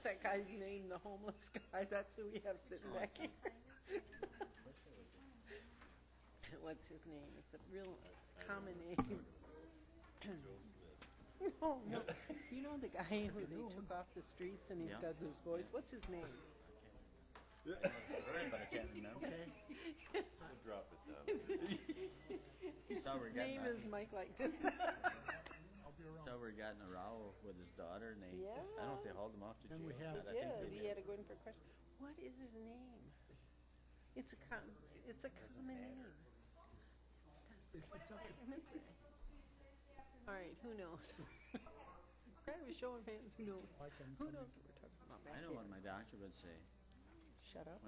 that guy's name, the homeless guy? That's who we have sitting back here. What's his name? It's a real common name. No, no. You know the guy who they took off the streets and he's Yeah. got this voice? What's his name? But I can't remember. Drop it down. Saw His name is Mike like this. So we got in a row with his daughter, and they, Yeah. I don't know if they hauled him off to jail. And we have- I Yeah, think he they had did. to go in for a question. What is his name? It's a common name. All right, who knows? Brad was showing hands. Who knows? Who knows what we're talking about back I know here? what my doctor would say. Shut up.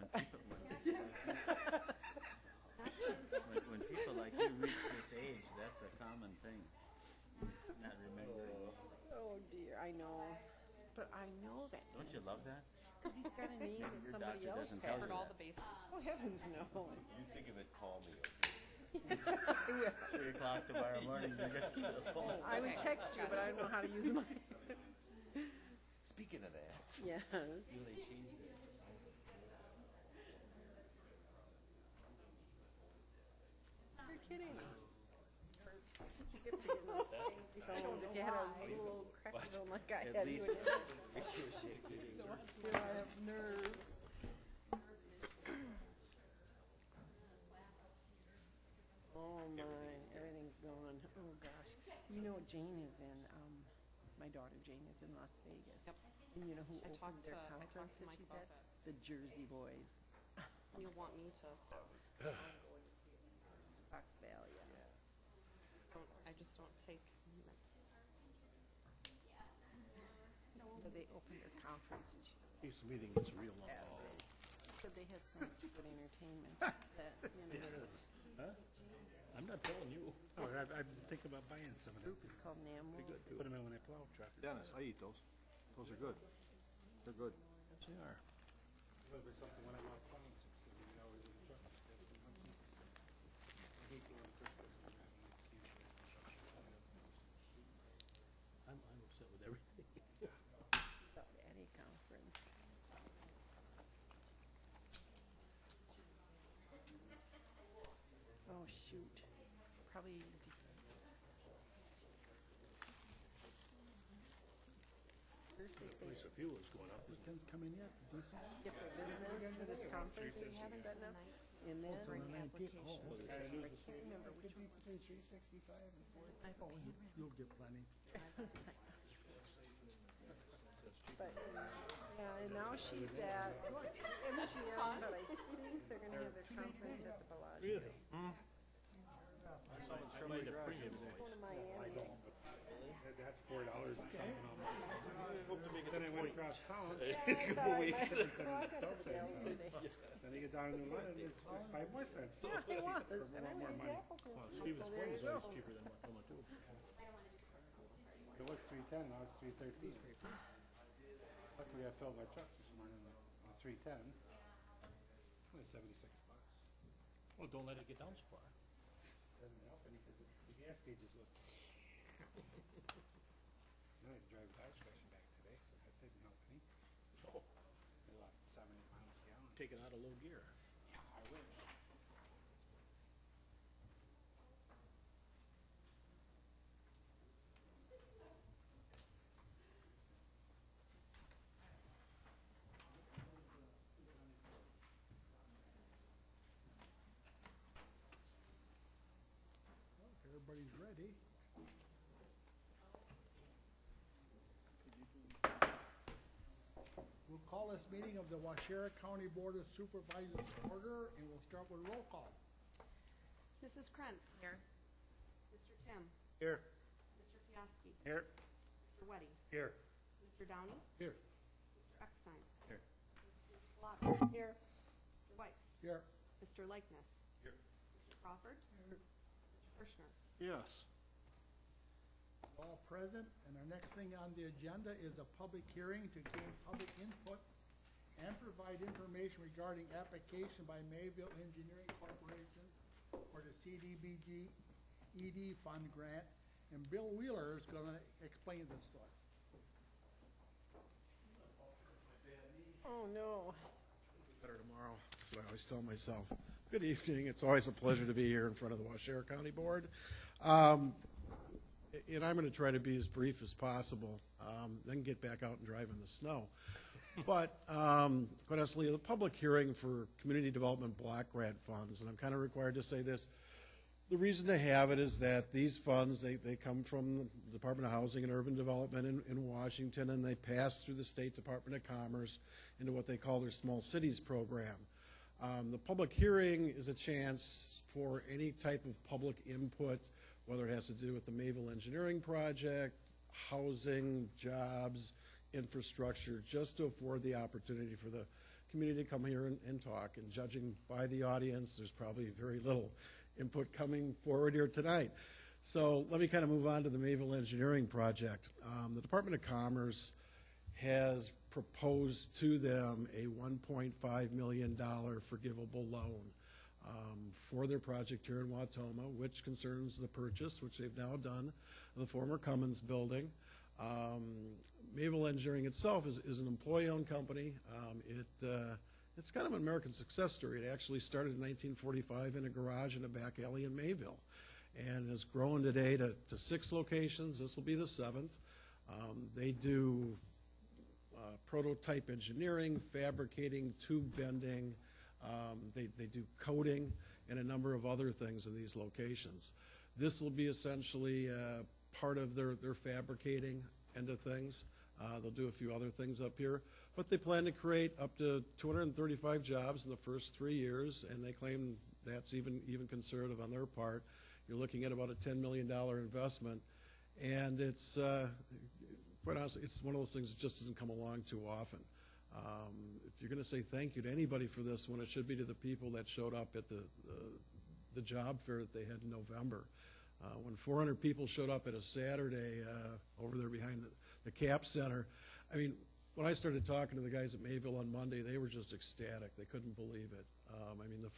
When people like you reach this age, that's a common thing. Not remembering. Oh dear, I know. But I know that. Don't you love that? Because he's got a name that Your somebody doctor else doesn't tell had. you Covered all that. the bases. Oh heavens, no. You think of it, call me. 3 o'clock tomorrow morning, you're gonna get a phone. I would text you, but I don't know how to use mine. Speaking of that, Yes. They changed it. You're kidding. You kept forgetting those things. You know, if you had a little cracky one like I had, you would Here I have nerves. Oh my, everything's gone. Oh gosh. You know Jane is in, my daughter Jane is in Las Vegas. Yep. And you know who I opened talked their to conference that Mike she's about at? that. The Jersey Boys. You want me to, so Fox Valley, yeah. I just don't take minutes. So they opened their conference and she Case meeting is real long. said they had so much good entertainment that, you know, Yes. Huh? I'm not telling you. Oh, I'm thinking about buying some of them. group is called NAMWO. Put them in when I plow truck. Dennis, I eat those. Those are good. They're good. Yes, they are. Well, there's something when I want to plow some, so we always in the truck. I hate the one truck doesn't have any keys. I'm upset with everything. About any conference. Oh, shoot. Probably Thursday, Price of fuel is going up. Weekend's coming yet? Diesel? get their business for this conference that you haven't setting up. And then, Till the 19th. Oh, I can't remember which one. between 365 and 4. I Oh, you'll get plenty. But, yeah, and now she's at MGM, but I think they're gonna have their conference at the Bellagio. Really? I might have premium there. Going to Miami. That's $4 and something on my. Then I went across town. Then you get down in New London, it's 5 more cents. Yeah, it was, For and I more made money. Appleton. Well, So Stevens there Point you was always go. cheaper than Wacola too. It was 310, now it's 313. Luckily I filled my truck this morning on 310. Only $76. Well, don't let it get down so far. Doesn't help any because the gas gauges look. Then I had to drive a tire inspection back today, so that didn't help any. Oh, They lost 7, 8 miles a gallon. take it out of low gear. Yeah, I wish. Well, if everybody's ready. We'll call this meeting of the Waushara County Board of Supervisors to order, and we'll start with roll call. Mrs. Krantz. Here. Mr. Tim. Here. Mr. Piaski. Here. Mr. Weddy. Here. Mr. Downey. Here. Mr. Eckstein. Here. Mrs. Slaughter. Here. Mr. Weiss. Here. Mr. Likeness. Here. Mr. Crawford. Mr. Kirschner. Yes. All present, and our next thing on the agenda is a public hearing to gain public input and provide information regarding application by Mayville Engineering Corporation for the CDBG ED Fund grant, and Bill Wheeler is gonna explain this to us. Oh, no. Better tomorrow. That's what I always tell myself. Good evening. It's always a pleasure to be here in front of the Waushara County Board. And I'm going to try to be as brief as possible, then get back out and drive in the snow. But quite honestly, the public hearing for community development block grant funds, and I'm kind of required to say this, the reason to have it is that these funds, they come from the Department of Housing and Urban Development in Washington, and they pass through the State Department of Commerce into what they call their Small Cities Program. The public hearing is a chance for any type of public input, whether it has to do with the Mayville Engineering Project, housing, jobs, infrastructure, just to afford the opportunity for the community to come here and talk. And judging by the audience, there's probably very little input coming forward here tonight. So let me kind of move on to the Mayville Engineering Project. The Department of Commerce has proposed to them a $1.5 million forgivable loan for their project here in Wautoma, which concerns the purchase, which they've now done, of the former Cummins building. Mayville Engineering itself is an employee-owned company. It's kind of an American success story. It actually started in 1945 in a garage in a back alley in Mayville, and has grown today to 6 locations. This will be the 7th. They do prototype engineering, fabricating, tube bending. They do coating and a number of other things in these locations. This will be essentially part of their fabricating end of things. They'll do a few other things up here, but they plan to create up to 235 jobs in the first 3 years, and they claim that's even conservative on their part. You're looking at about a $10 million investment, and it's quite honestly, it's one of those things that just doesn't come along too often. If you're going to say thank you to anybody for this one, it should be to the people that showed up at the job fair that they had in November. When 400 people showed up at a Saturday over there behind the CAP Center, I mean, when I started talking to the guys at Mayville on Monday, they were just ecstatic. They couldn't believe it. I mean,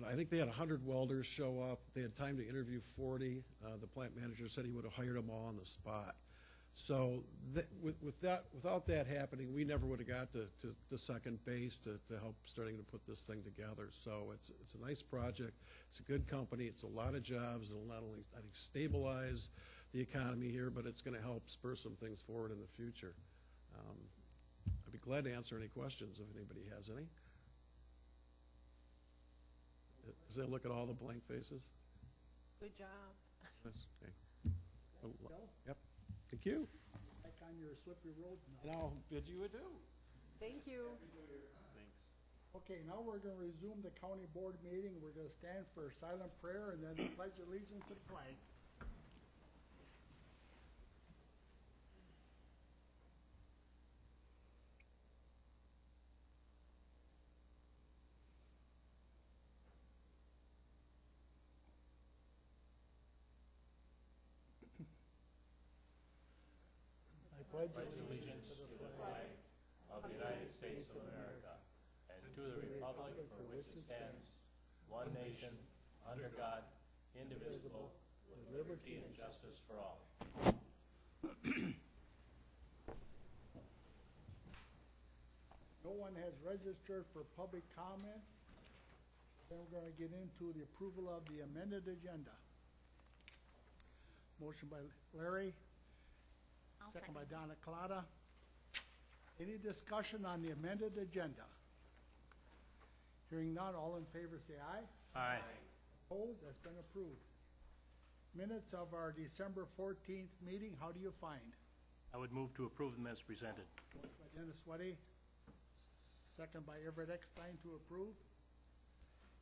I think they had 100 welders show up. They had time to interview 40. The plant manager said he would have hired them all on the spot. So without that happening, we never would have got to second base to help starting to put this thing together. So it's a nice project. It's a good company. It's a lot of jobs. It'll not only, I think, stabilize the economy here, but it's going to help spur some things forward in the future. I'd be glad to answer any questions if anybody has any. Does that look at all the blank faces? Good job. Yes, okay. Yep. Thank you. Back on your slippery roads now. And I'll bid you adieu. Thank you. Okay, now we're going to resume the county board meeting. We're going to stand for silent prayer and then pledge allegiance to the flag. I pledge allegiance to the flag of the United States of America and to the republic for which it stands, one nation, under God, indivisible, with liberty and justice for all. No one has registered for public comments. Then we're going to get into the approval of the amended agenda. Motion by Larry. Second by Donna Collada. Any discussion on the amended agenda? Hearing none, all in favor say aye. Aye. Opposed? That's been approved. Minutes of our December 14th meeting, how do you find? I would move to approve them as presented. Motion by Dennis Sweaty, second by Everett Eckstein to approve.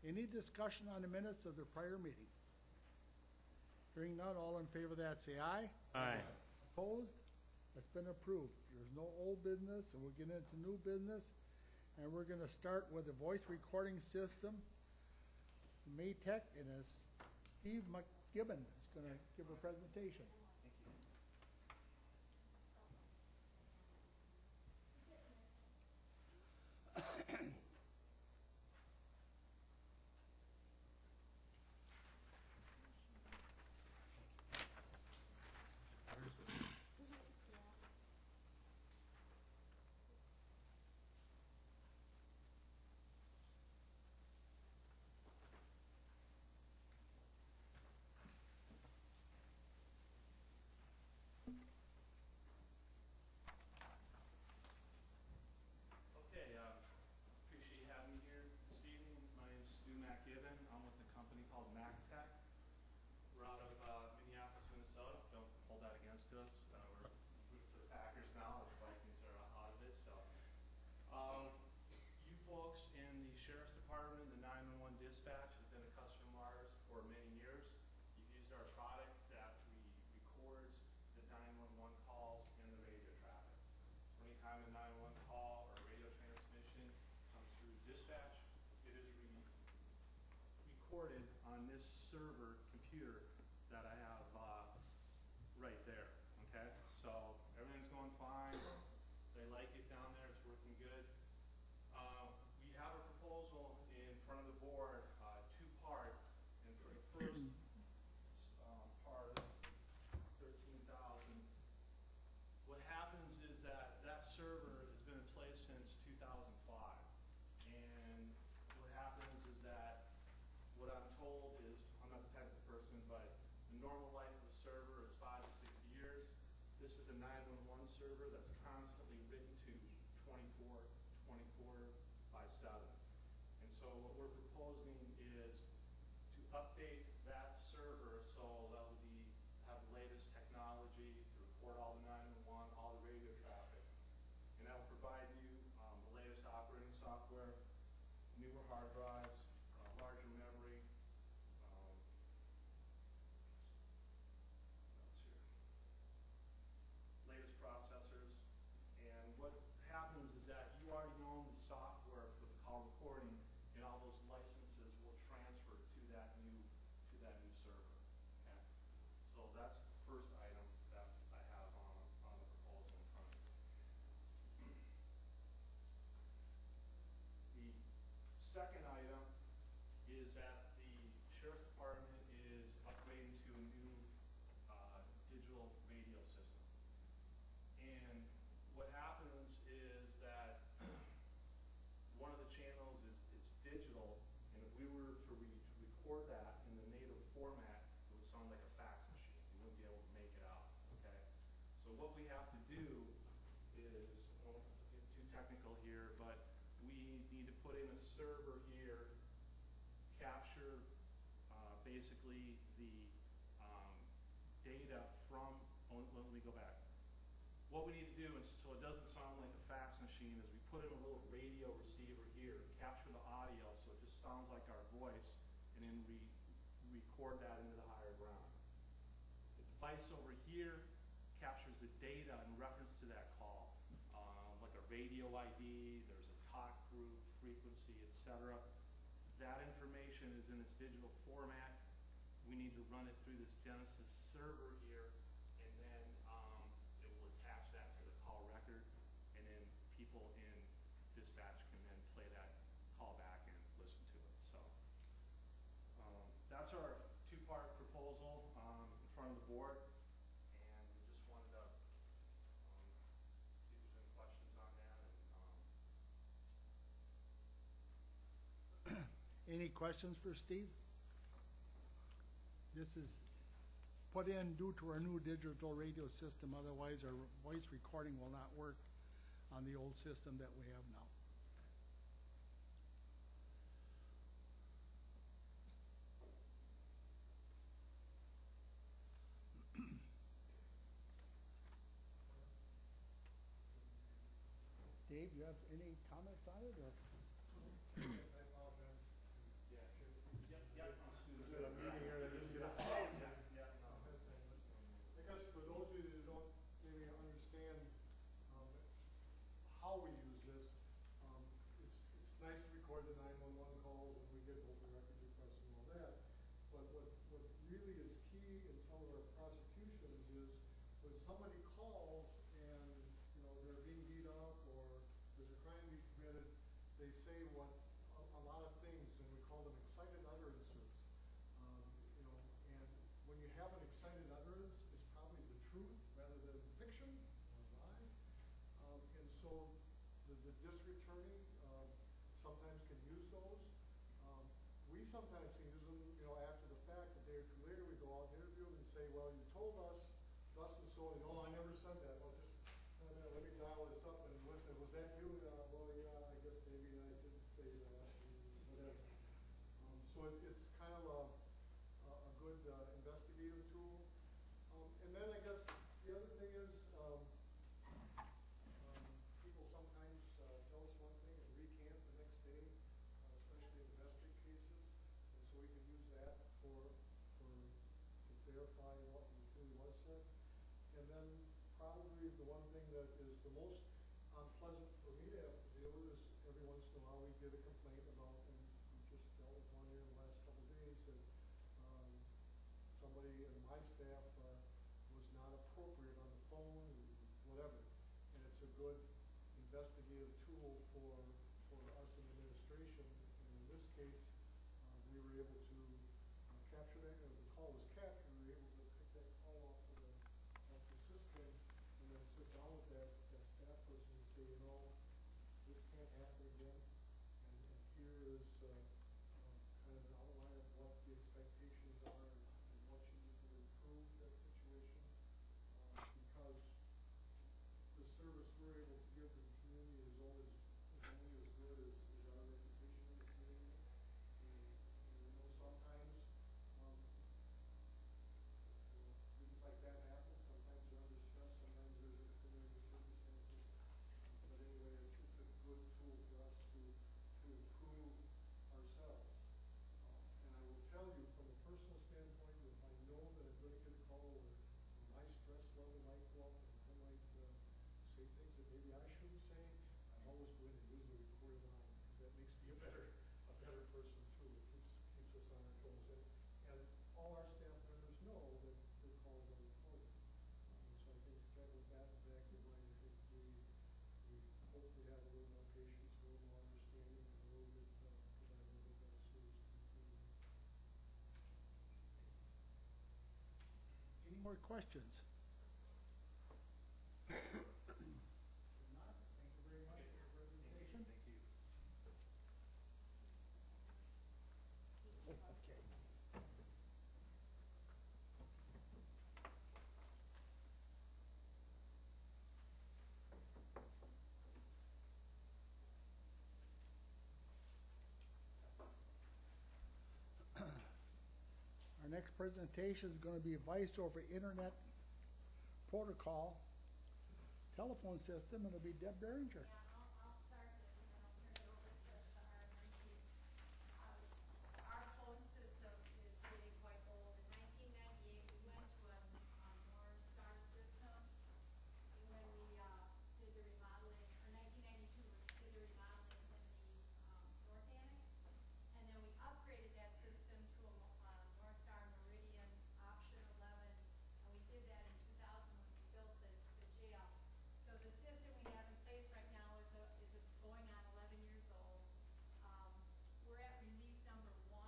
Any discussion on the minutes of the prior meeting? Hearing none, all in favor of that say aye. Aye. Opposed? That's been approved. There's no old business, and we'll get into new business. And we're going to start with the voice recording system, Maytech, and Steve McGibbon is going to give a presentation. company called MacTech. We're out of Minneapolis, Minnesota. Don't hold that against us. We're rooting for the Packers now. The Vikings are out of it. So, you folks in the Sheriff's Department, the 911 dispatch, have been a customer of ours for many years. You've used our product that records the 911 calls and the radio traffic. So anytime a 911 call or radio transmission comes through dispatch, it is recorded on this server computer that I have right there, okay? So everything's going fine. They like it down there. It's working good. We have a proposal in front of the board, two-part, and for the first part, it's $13,000. What happens is that that server has been in place since 2005, and what happens is that what I'm told is, I'm not the technical person, but the normal life of the server is 5 to 6 years. This is a 911 server that's constantly written to 24/7. And so what we're proposing is to update that server so that will have the latest technology to record all the 911, all the radio traffic. And that will provide you the latest operating software, newer hard drives, larger memory. Latest processors. And what happens is that you already own the software for the call recording, and all those licenses will transfer to that new server. Okay? So that's the first item that I have on the proposal in front of me. The second item is that the Sheriff's Department is upgrading to a new digital radio system. And what happens is that one of the channels is it's digital, and if we were to record that in the native format, it would sound like a fax machine. You wouldn't be able to make it out, okay? So what we have to do is, I don't want to get too technical here, but we need to put in a server here, capture basically the data from, let me go back. What we need to do is, so it doesn't sound like a fax machine, is we put in a little radio receiver here, capture the audio so it just sounds like our voice, and then record that into the higher ground. The device over here captures the data in reference to that call, like a radio ID, there's a talk group, frequency, etc. That information is in its digital format. We need to run it through this Genesis server here, and then it will attach that to the call record, and then people in dispatch can then play that call back and listen to it. So that's our two-part proposal in front of the board, and we just wanted to see if there's any questions on that. Any questions for Steve? This is put in due to our new digital radio system, otherwise our voice recording will not work on the old system that we have now. Dave, you have any comments on it, or? How we use this, it's nice to record the 911 calls and we get both the record requests and all that, but what really is key in some of our prosecutions is when somebody calls and, you know, they're being beat up or there's a crime being committed, they say what a lot of things, and we call them excited utterances. You know, and when you have an excited utterance, it's probably the truth rather than fiction or lie. And so the district attorney sometimes can use those. We sometimes can use them, you know, after the fact. A day or two later, we go out and interview them and say, well, you told us thus and so, and oh, I never said that. Well, just let me dial this up and listen. Was that you? Well, yeah, I guess maybe I didn't say that. Whatever. So So it's kind of a good investigative tool. And then I guess the other thing is, people sometimes tell us one thing and recant the next day, especially in domestic cases. And so we can use that to verify what really was said. And then probably the one thing that is the most unpleasant for me to have to deal with is every once in a while we get a complaint about, and we just dealt with one here in the last couple of days, that somebody in my staff was not appropriate on the phone, whatever. And it's a good investigative tool for us in administration. And in this case, we were able to capture that, and the call was captured. We were able to pick that call off the system and then sit down with that staff person and say, you know, this can't happen again. And here is kind of an outline of what the expectations are and what you need to improve that situation. Because the service we're able to give to the community is only as good as our reputation in the community. And you know, sometimes things like that happen. Sometimes you're under stress. Sometimes there's extenuating circumstances. But anyway, it's a good tool for us to improve ourselves. And I will tell you from a personal standpoint, if I know that I'm going to get a call where my stress level might go up and I might say things that maybe I shouldn't say, I always go in and use the recording line because that makes me a better person too. It keeps us on our toes. And all our staff members know that their calls are recorded. So I think that with that in the back of your mind, I think we hopefully have a little more patience, a little more understanding, and a little bit provide a little bit better service to the community. Any more questions? If not, thank you very much for the presentation. Thank you. Okay. Our next presentation is going to be Voice over Internet Protocol Telephone System, and it'll be Deb Behringer. Yeah, I'll start this and then I'll turn it over to the RMM team. Our phone system is getting quite old. In 1998, we went to a North Star system, and when we did the remodeling, or 1992, we did the remodeling in the North Annex, and then we upgraded that system to a North Star Meridian Option 11, and we did that in 2000 when we built the jail. So the system we have in place right now is going on 11 years old. We're at release number 1.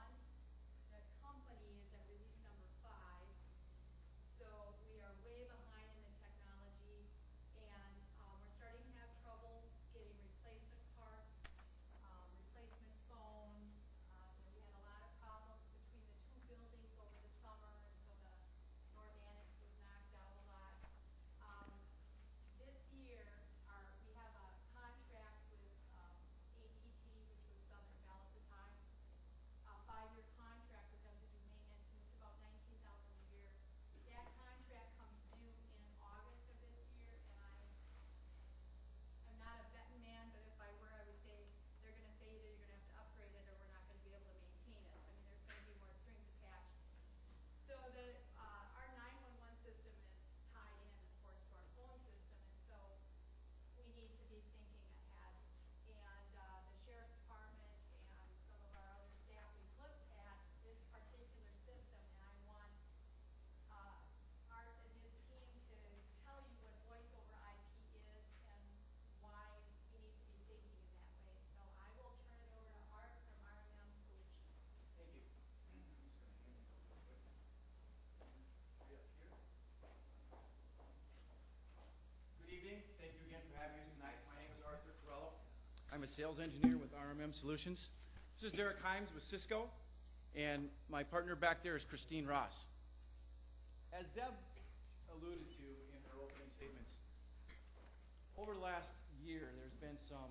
The company is at release number 5. So we are way behind in the technology, and we're starting to have trouble getting replacement parts, replacement phones. We had a lot of problems between the two buildings over the summer, and so the North Annex was knocked out a lot. This year, we have a contract with ATT, which was Southern Bell at the time, a 5-year contract with them to do maintenance, and it's about $19,000 a year. That contract comes due in August of this year, and I'm not a betting man, but if I were, I would say they're going to say either you're going to have to upgrade it or we're not going to be able to maintain it. I mean, there's going to be more strings attached. So our 911 system is tied in, of course, to our phone system, and so we need to be thinking ahead. And the sheriff's department and some of our other staff, we've looked at this particular system, and I want Art and his team to tell you what voice over IP is and why we need to be thinking in that way. So I will turn it over to Art from RMM Solutions. Thank you. I'm just going to hand these over real quick. Right up here. Good evening. Thank you again for having us tonight. My name is Arthur Corello. I'm a sales engineer with RMM Solutions. This is Derek Himes with Cisco, and my partner back there is Christine Ross. As Deb alluded to in her opening statements, over the last year, there's been some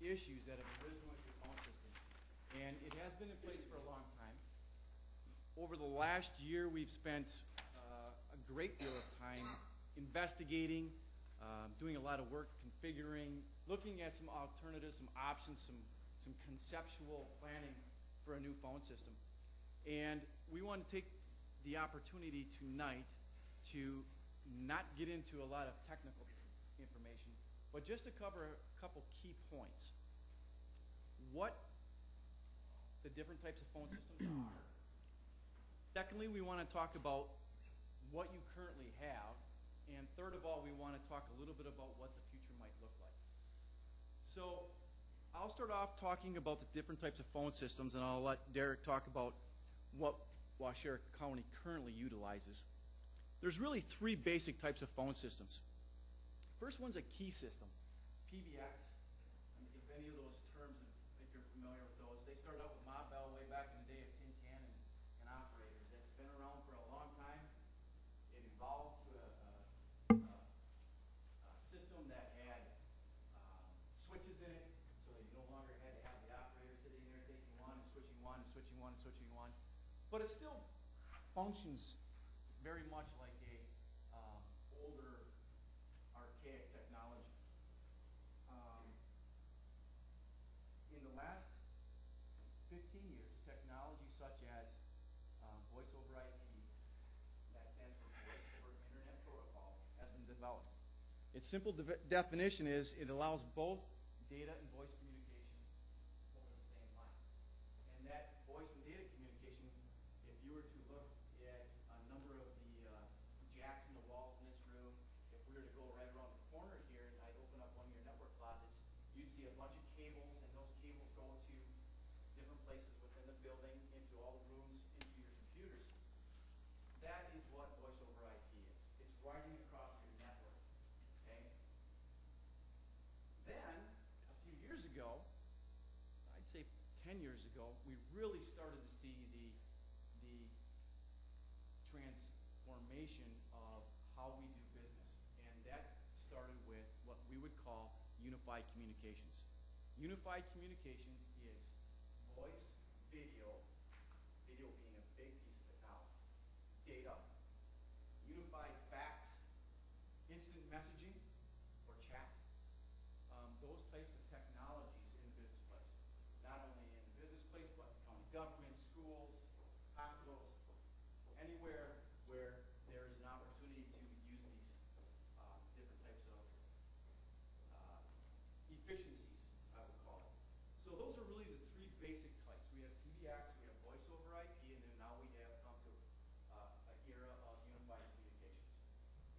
issues that have arisen with your phone system. and it has been in place for a long time. Over the last year, we've spent a great deal of time investigating, doing a lot of work, configuring, looking at some alternatives, some options, some conceptual planning for a new phone system. And we want to take the opportunity tonight to not get into a lot of technical information, but just to cover a couple key points. What the different types of phone systems are. Secondly, we want to talk about what you currently have. And third of all, we want to talk a little bit about what the future might look like. So I'll start off talking about the different types of phone systems, and I'll let Derek talk about what Waushara County currently utilizes. There's really three basic types of phone systems. First one's a key system, PBX. If any of those terms, if you're familiar with those, they started out with Ma Bell way back in the day of Tin Can and operators. That's been around for a long time. It evolved to a system that had switches in it, so that you no longer had to have the operator sitting there taking one and switching one and switching one and switching one. But it still functions very much like a older, archaic technology. In the last 15 years, technology such as voice over IP, that stands for Voice over Internet Protocol, has been developed. Its simple definition is it allows both data and voice communication over the same line. And that voice and data communication, if you were to look at a number of the jacks in the walls in this room, if we were to go right around the corner here and I'd open up one of your network closets, you'd see a bunch of cables, and those cables go to different places within the building, into all the rooms, into your computers. That is what voice over IP is. It's riding across your network. Okay? Then, a few years ago, I'd say 10 years ago, we really started to see the transformation of how we do business. And that started with what we would call unified communications. Unified communications is voice, video being a big piece of it now, data, unified fax, instant messaging or chat, those types of technologies in the business place. Not only in the business place, but county government, schools, hospitals, anywhere where there is an opportunity to use these different types of efficiencies, I would call it. So those are really the three basic types. We have PBX, we have voice over IP, and then now we have come to an era of unified communications.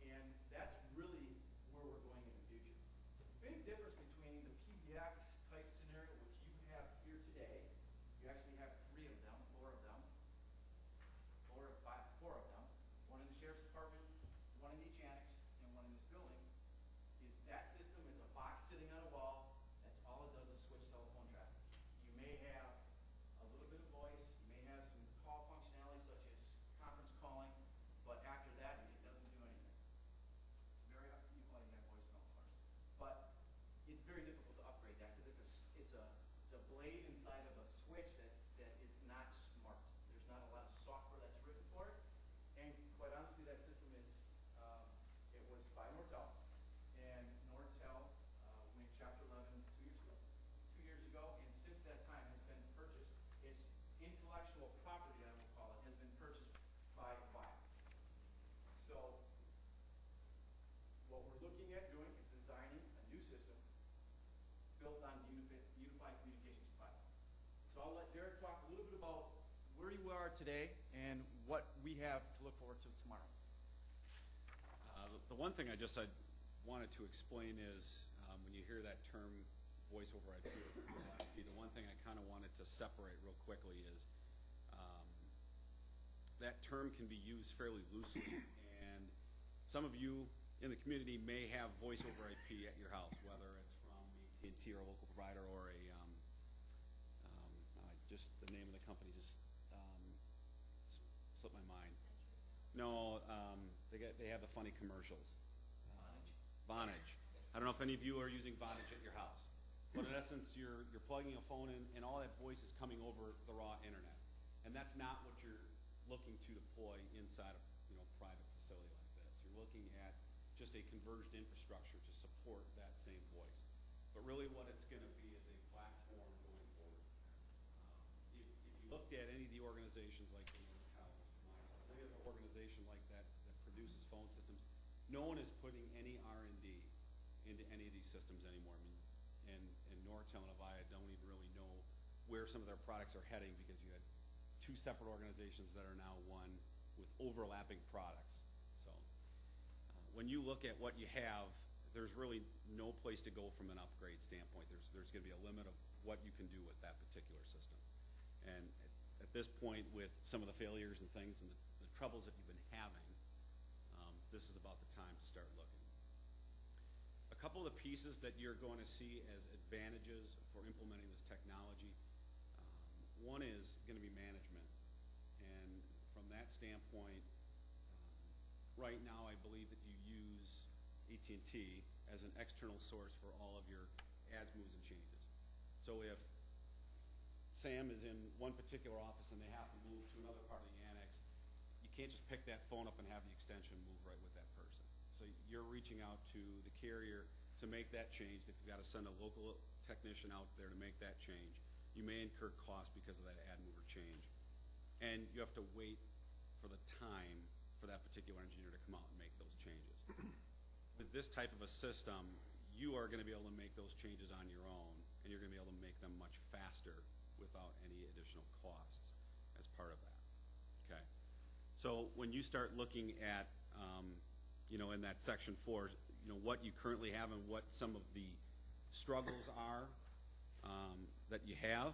And that's really where we're going in the future. The big difference between the PBX type scenario, which you have here today, you actually have four of them, one in the Sheriff's Department, one in each annex, and one in this building, is that system is a box sitting on a wall. That's all it does is switch telephone traffic. You may have a little bit of voice, you may have some call functionality such as conference calling, but after that, it doesn't do anything. It's very, you can have voicemail, of course, but it's very difficult to upgrade that because it's a blade inside of a switch that is not smart. There's not a lot of software that's written for it, and quite honestly, that system is it was by Nortel, and Nortel went Chapter 11 2 years ago, and since that time has been purchased. Its intellectual property, I will call it, has been purchased by Avaya. So what we're looking at doing is designing a new system built on the unified communications platform. So I'll let Derek talk a little bit about where you are today and what we have to look forward to tomorrow. The one thing I wanted to explain is when you hear that term voice over IP or VoIP, the one thing I kind of wanted to separate real quickly is that term can be used fairly loosely, and some of you in the community may have voice over IP at your house, whether it's from AT&T or a local provider or just the name of the company just slipped my mind. No, they have the funny commercials. Vonage. I don't know if any of you are using Vonage at your house. but in essence, you're plugging a phone in, and all that voice is coming over the raw internet. And that's not what you're looking to deploy inside of, private facility like this. You're looking at just a converged infrastructure to support that same voice. But really what it's going to be is a platform going forward. If you looked at any of the organizations like the any other organization like that that produces phone systems, no one is putting any R&D into any of these systems anymore. I mean, and Nortel and Avaya don't even really know where some of their products are heading because you had two separate organizations that are now one with overlapping products. So when you look at what you have, there's really no place to go from an upgrade standpoint. There's going to be a limit of what you can do with that particular system. And at this point, with some of the failures and things and the troubles that you've been having, this is about the time to start looking. A couple of the pieces that you're going to see as advantages for implementing this technology, one is going to be management. And from that standpoint, right now I believe that you use AT&T as an external source for all of your adds, moves, and changes. So if Sam is in one particular office and they have to move to another part of the annex, you can't just pick that phone up and have the extension move right with that person. So you're reaching out to the carrier to make that change. If you've got to send a local technician out there to make that change, you may incur costs because of that add, move, or change. And you have to wait for the time for that particular engineer to come out and make those changes. With this type of a system, you are going to be able to make those changes on your own, and you're going to be able to make them much faster without any additional costs as part of that. Okay. So when you start looking at, in that section 4, what you currently have and what some of the struggles are that you have,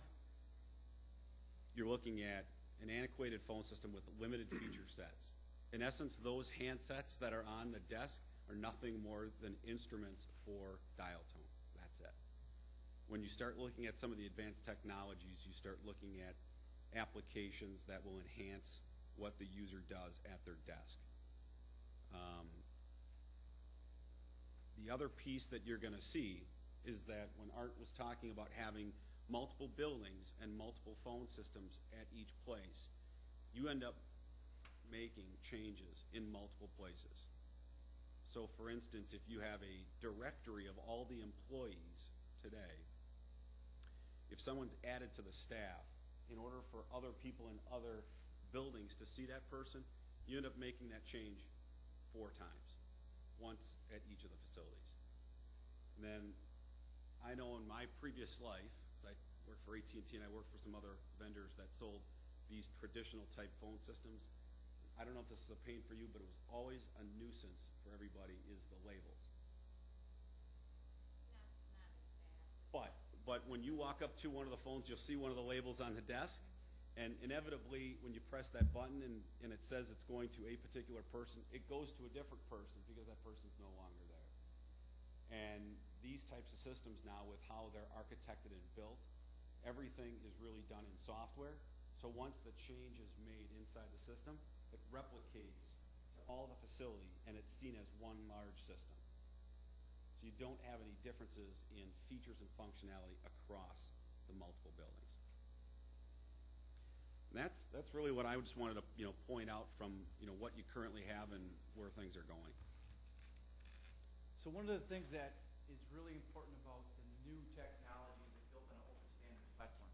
you're looking at an antiquated phone system with limited feature sets. In essence, those handsets that are on the desk are nothing more than instruments for dial tone. That's it. When you start looking at some of the advanced technologies, you start looking at applications that will enhance what the user does at their desk. The other piece that you're going to see is that when Art was talking about having multiple buildings and multiple phone systems at each place, you end up making changes in multiple places. So for instance, if you have a directory of all the employees today, if someone's added to the staff, in order for other people in other buildings to see that person, you end up making that change 4 times, once at each of the facilities. And then I know in my previous life, because I worked for AT&T and I worked for some other vendors that sold these traditional type phone systems, I don't know if this is a pain for you, but it was always a nuisance for everybody is the labels. But when you walk up to one of the phones, you'll see one of the labels on the desk, and inevitably when you press that button and it says it's going to a particular person, it goes to a different person because that person's no longer there. And these types of systems now, with how they're architected and built, everything is really done in software. So once the change is made inside the system, it replicates to all the facility, and it's seen as one large system. So you don't have any differences in features and functionality across the multiple buildings. And that's really what I just wanted to point out from what you currently have and where things are going. So one of the things that is really important about the new technology is built on an open standards platform.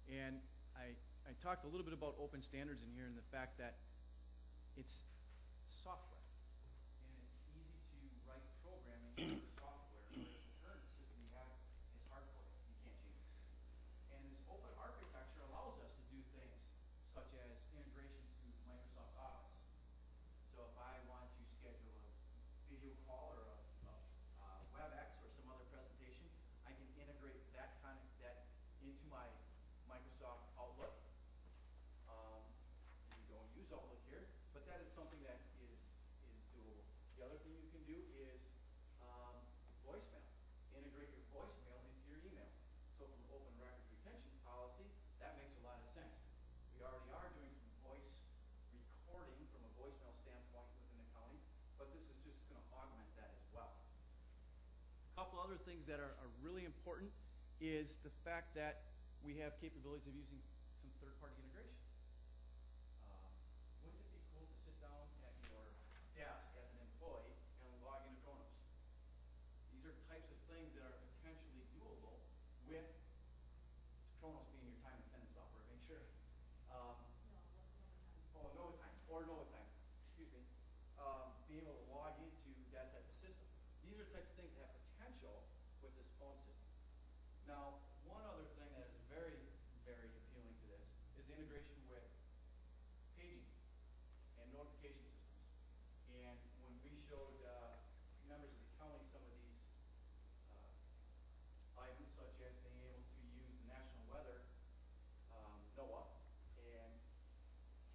And I talked a little bit about open standards in here and the fact that it's software. And it's easy to write programming in software, whereas the current system you have is hardcore. You can't change it. And this open architecture allows us to do things such as integration to Microsoft Office. So if I want to schedule a video call or a WebEx or some other presentation, I can integrate that into my Microsoft Outlook. You don't use Outlook here, but that is something that is doable. The other thing you can do is voicemail. Integrate your voicemail into your email. So from open records retention policy, that makes a lot of sense. We already are doing some voice recording from a voicemail standpoint within the county, but this is just going to augment that as well. A couple other things that are really important is the fact that we have capabilities of using some third-party integration. Wouldn't it be cool to sit down at your desk as an employee and log into Kronos? These are types of things that are potentially doable with Kronos being your time and attendance software. Make sure. No time. Or no time. Excuse me. Being able to log into that type of system. These are types of things that have potential with this phone system. Now, one other thing that is very, very appealing to this is integration with paging and notification systems. And when we showed members of the county some of these items, such as being able to use the national weather, NOAA, and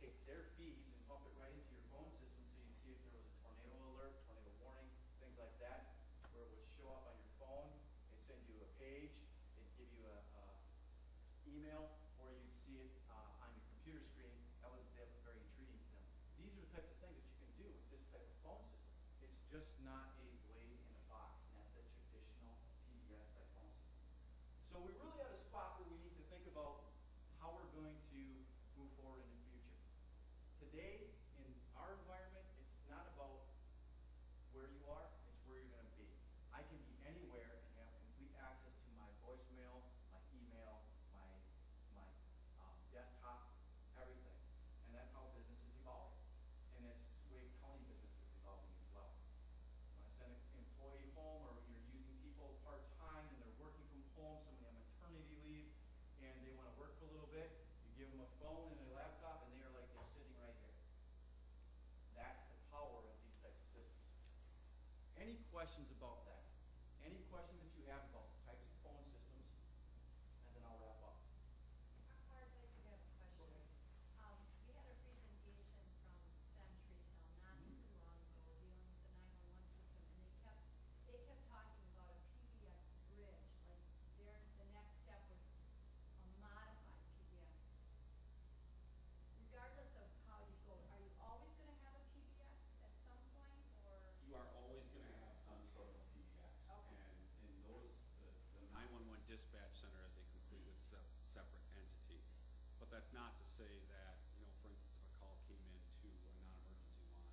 take their feeds and pump it right into your phone system so you can see if there was a tornado alert, tornado warning, things like that, where it would show up on your phone, it'd send you a page, it'd give you a email, or you'd see it on your computer screen. That was very intriguing to them. These are the types of things that you can do with this type of phone system. It's just not a blade in a box, and that's the traditional PBX type phone system. So we're really at a spot where we need to think about how we're going to move forward in the future. Today, in our environment, it's not about where you are, it's where you're going to be. I can be anywhere and have complete access to my voicemail, my email, my desktop, everything. And that's how business is evolving. And that's the way county business is evolving as well. When I send an employee home, or when you're using people part-time and they're working from home, somebody on maternity leave, and they want to work for a little bit, you give them a phone and a laptop, and they are like they're sitting right here. That's the power of these types of systems. Any questions about that? Any questions that you have about the types of phone systems? And then I'll wrap up. Art, I do have a question. We had a presentation from CenturyTel not too long ago dealing with the 911 system, and they kept talking about a PBX bridge, like the next step was a modified PBX. Regardless of how you go, are you always going to have a PBX at some point, or? You are always going to have some sort of PBX. Okay. And those, the 911 dispatch center is a completely separate entity. But that's not to say that, for instance, if a call came into a non-emergency line,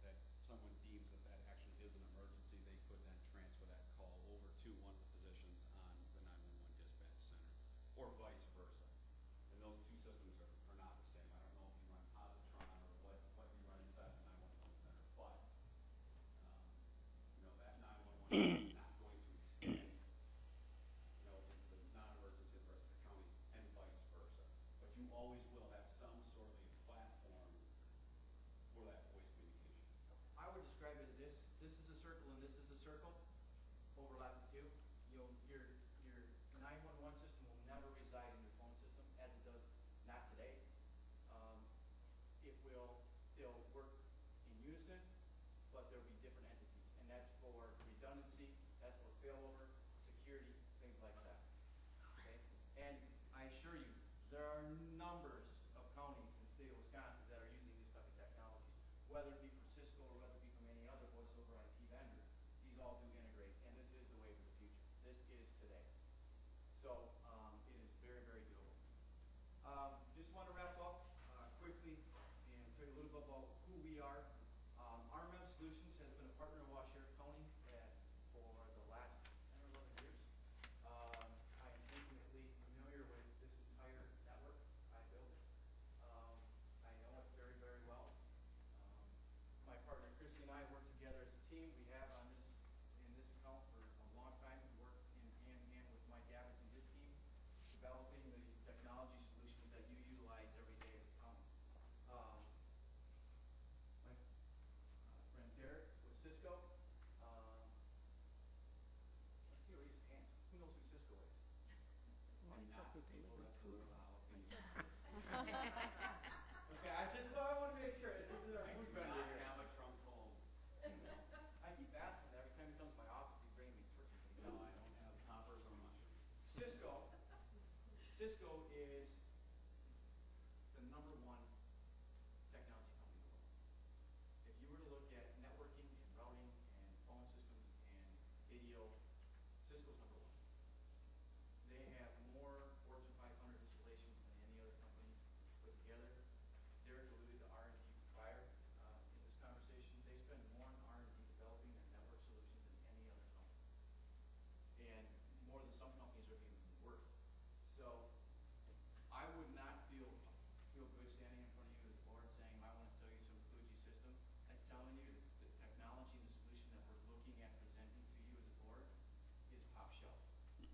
that someone deems that actually is an emergency, they could then transfer that call over to one of the positions on the 911 dispatch center, or vice versa. And those two systems are not the same. I don't know if you run Positron or what you run inside the 911 center, but that 911 is not going to extend into the non-emergency of the rest of the county, and vice versa. But you always will have some sort of a platform for that voice communication. I would describe it as this. This is a circle and this is a circle. Overlap the two. Your 911 system will never reside in your phone system as it does not today. They'll work in unison, but there'll be different entities. And that's for redundancy, that's for failover, security, things like that. Okay? And I assure you, there are numbers of counties in the state of Wisconsin that are using these type of technologies, whether it be from Cisco or whether it be from any other voice over IP vendor. These all do integrate, and this is the way for the future. This is today. So it is very, very doable. Just want to wrap up quickly and tell you a little bit about who we are. RMM Solutions has been a partner of Washoe County for the last 10 or 11 years. I am intimately familiar with this entire network. I built it. I know it very, very well. My partner Christy and I work together as a team. We have in this account for a long time. We work hand in hand with Mike Gabbins and his team, developing the technology solutions that you utilize every day as a county. My friend Derek with Cisco. Let's see, raise your hands. Who knows who Cisco is? I thought they delivered food. Okay, I want to make sure. This is our food vendor here. Have a trunk phone. I keep asking that every time he comes to my office, he brings me turkey. No, I don't have toppers or mushrooms. Cisco is the #1 technology company in the world. If you were to look at networking and routing and phone systems and video, Cisco's #1.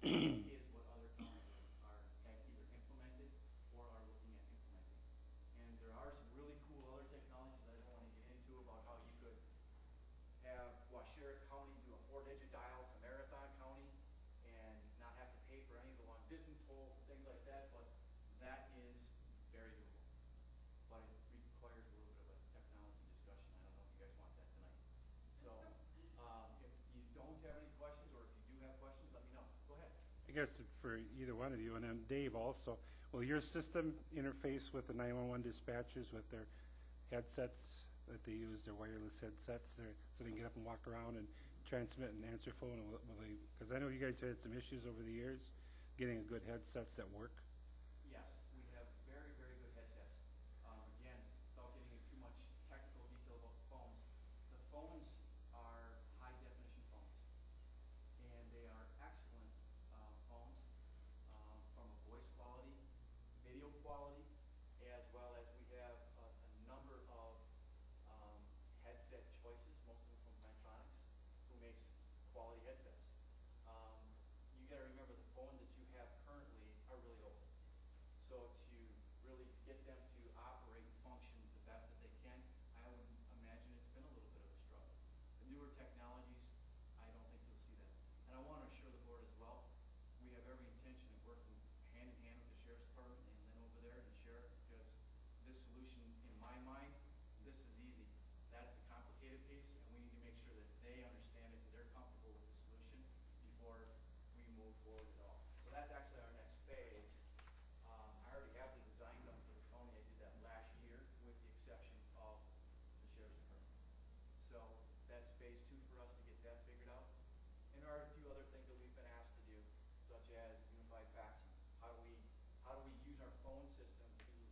is what other counties have either implemented or are looking at implementing. And there are some really cool other technologies that I don't want to get into about how you could have Waushara County do a 4-digit dial to Marathon County and not have to pay for any of the long distance toll, things like that, but that is very doable. But it requires a little bit of a technology discussion. I don't know if you guys want that tonight. So if you don't have any questions, or if you do have questions, let me know. Go ahead. I guess for either one of you, and then Dave also, will your system interface with the 911 dispatchers with their headsets that they use, their wireless headsets, so they can get up and walk around and transmit and answer phone? Because I know you guys had some issues over the years getting good headsets that work. Yes, we have very, very good headsets. Again, without getting into too much technical detail about the phones are high definition phones, and they are excellent phones from a voice quality, video quality, as well as we have a number of headset choices, most of them from Plantronics, who makes quality headsets. You got to remember the phones that you have currently are really old. So to really get them to operate and function the best that they can, I would imagine it's been a little bit of a struggle. The newer technologies, I don't think you'll see that. And I want to assure the board as well, we have every intention of working hand in hand with the Sheriff's Department and then over there and the Sheriff, because this solution, in my mind, this is easy. That's the complicated piece, and we need to make sure that they understand it and they're comfortable with the solution before we move forward at all. So that's actually our next phase. I already have the design done for the county. I did that last year with the exception of the Sheriff's Department. So that's phase 2 for us to get that figured out. And there are a few other things that we've been asked to do, such as unified faxing. How do we use our phone system to do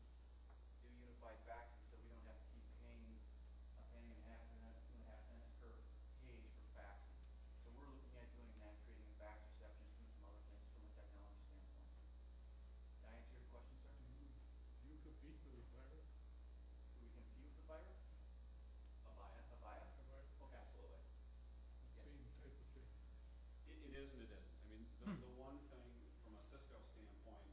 unified faxing so we don't have to keep paying a penny and a half and 2.5 cents per page for faxing? So we're looking at doing that, creating a fax receptionist, doing some other things from a technology standpoint. Did I answer your question, sir? Do you compete with Avira? Do we compete with Avira? Avaya? Oh, absolutely. Same type of thing. It is and it isn't. I mean, the one thing from a Cisco standpoint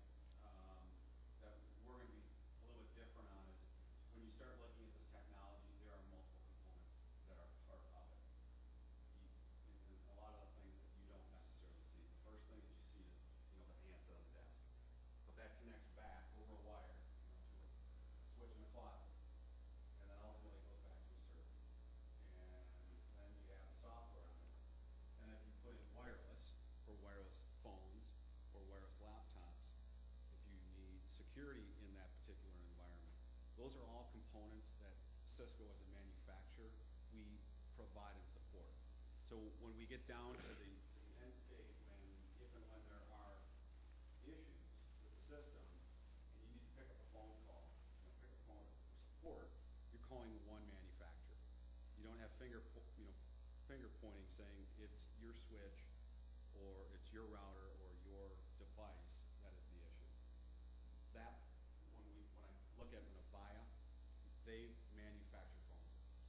that we're going to be a little bit different on is when you start looking at this technology, there are multiple components that are part of it. And a lot of the things that you don't necessarily see. The first thing that you see is, the handset on the desk. But that connects back over a wire, to a switch in the closet. And then ultimately it goes back to a server. And then you have the software on it. And if you put in wireless, or wireless phones, or wireless laptops, if you need security in that particular environment, those are all components that Cisco as a manufacturer, we provide and support. So when we get down to the end state, if and when there are issues with the system, and you need to pick up a phone call, pick up a phone for support, you're calling one manufacturer. You don't have finger pointing saying it's your switch, or it's your router, or your device that is the issue. That's when I look at an Avaya, they manufacture phone systems.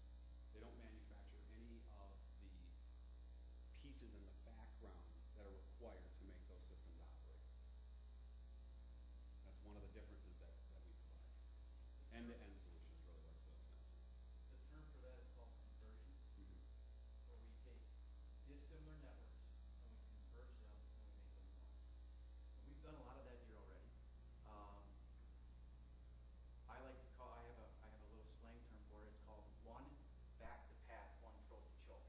They don't manufacture any of the pieces in the background that are required to make those systems operate. That's one of the differences that we provide. End-to-end solutions, really what it boils down to. The term for that is called conversions, where we take dissimilar networks and we converge them and we make them one. And we've done a lot of that here already. I have a little slang term for it. It's called one back to path, one throat to choke.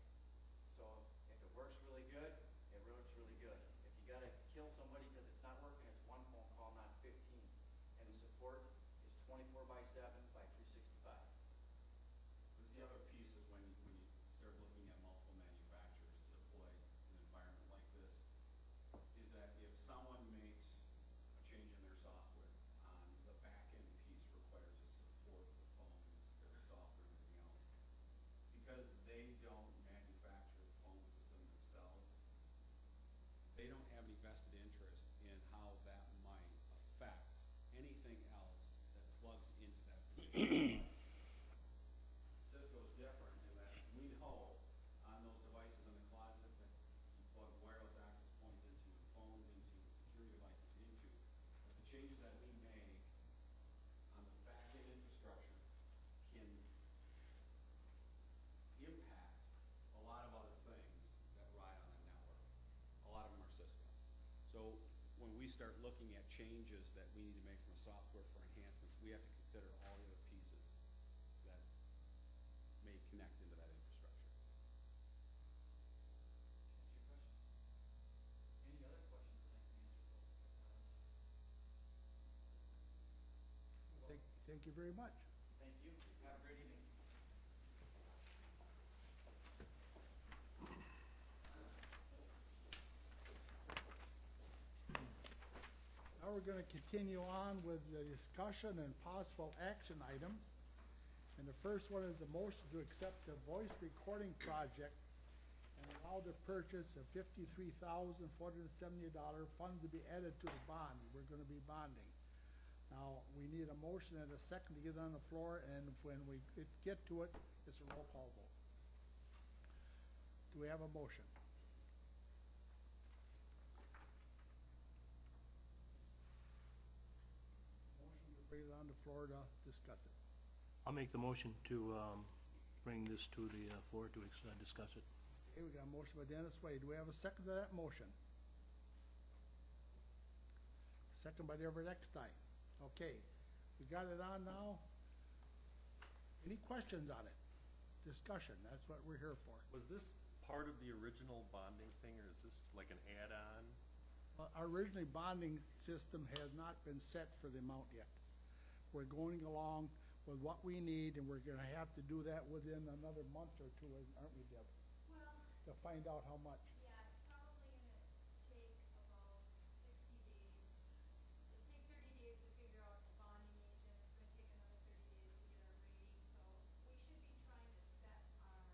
So if it works really good, it works really good. If you got to kill somebody because it's not working, it's one phone call, not 15. And the support is 24/7 by 365. Because the other piece is when you start looking at multiple manufacturers to deploy an environment like this, is that if someone makes a change in their software on the back-end piece required to support the phones, their software, and everything else, because they don't manufacture the phone system themselves, they don't have any vested interest in how that might affect anything else that plugs into that particular Cisco's different in that we know on those devices in the closet that you plug wireless access points into, phones So when we start looking at changes that we need to make from a software for enhancements, we have to consider all the other pieces that may connect into that infrastructure. Any other questions that I can answer? Thank you very much. Thank you. Have a great evening. Now we're going to continue on with the discussion and possible action items. And the first one is a motion to accept the voice recording project and allow the purchase of $53,470 fund to be added to the bond. We're going to be bonding. Now, we need a motion and a second to get on the floor, and when we get to it, it's a roll call vote. Do we have a motion? Motion to bring it on the floor to discuss it. I'll make the motion to bring this to the floor to discuss it. Okay, we got a motion by Dennis Wade. Do we have a second to that motion? Second by Everett Eckstein. Okay, we got it on now. Any questions on it? Discussion, that's what we're here for. Was this part of the original bonding thing, or is this like an add-on? Well, our originally bonding system has not been set for the amount yet. We're going along with what we need, and we're gonna have to do that within another month or two, aren't we, Deb? Well, To find out how much. yeah, it's probably gonna take about 60 days. It'll take 30 days to figure out the bonding agent, it's gonna take another 30 days to get our rating, so we should be trying to set what our bond